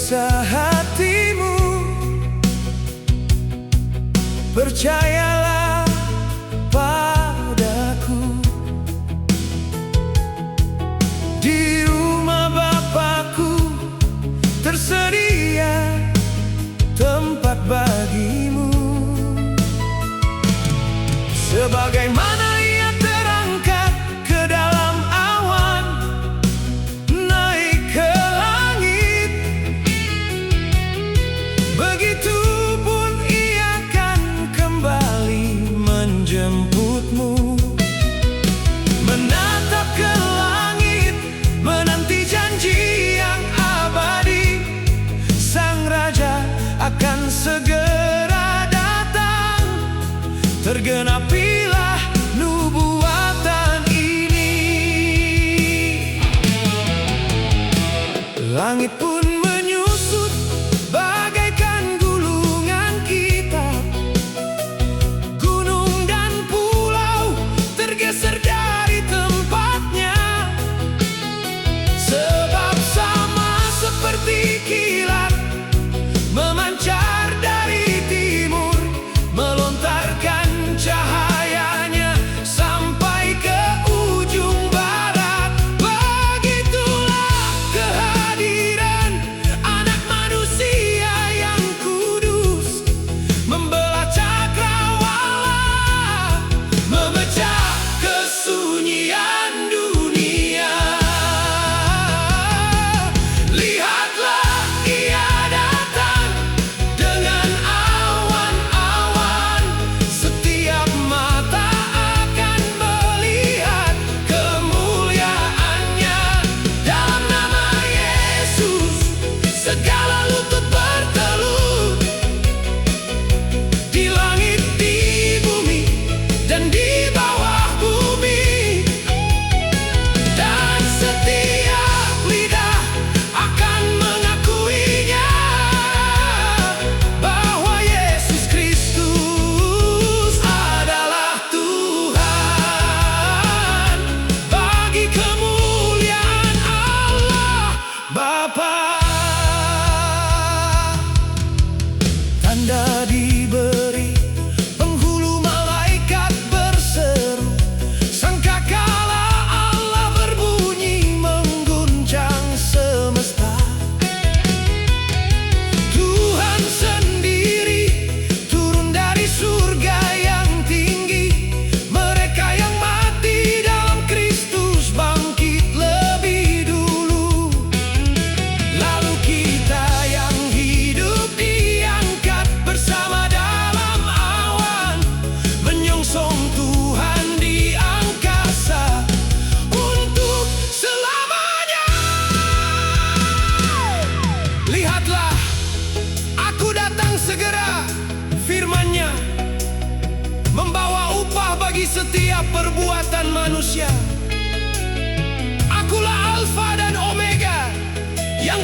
periksa hatimu. Percayalah padaku, di rumah Bapakku tersedia tempat bagimu. Sebagaimana Ia terangkat ke dalam awan, naik ke langit, begitu pun Ia akan kembali menjemputmu. Menatap ke langit, menanti janji yang abadi. Sang Raja akan segera datang, tergenapilah nubuatan ini. Langit pun menyusut bagaikan gulungan kitab. Gunung dan pulau tergeser dari tempatnya, sebab sama seperti kilat memancar dari timur, melontarkan cahayanya sampai ke ujung barat. Begitulah kehadiran Anak Manusia yang kudus, membelah cakrawala, memecah kesunyian dunia. Lihatlah, Ia datang dengan awan-awan. Setiap mata akan melihat kemuliaannya. Dalam nama Yesus segala lutut bertelut, di langit, di bumi, dan di bawah bumi. Dan setiap lidah akan mengakuinya, bahwa Yesus Kristus adalah Tuhan, bagi kemuliaan Allah Bapa. Tanda diberi, penghulu malaikat berseru, sangkakala Allah berbunyi mengguncang semesta. Tuhan sendiri turun dari surga yang tinggi. Mereka yang mati dalam Kristus bangkit lebih dulu. Lalu kita yang hidup diangkat bersama dalam awan, menyongsong Tuhan di angkasa untuk selamanya. Lihatlah, Aku datang segera, firman-Nya, membawa upah bagi setiap perbuatan manusia. Akulah Alfa dan Omega, yang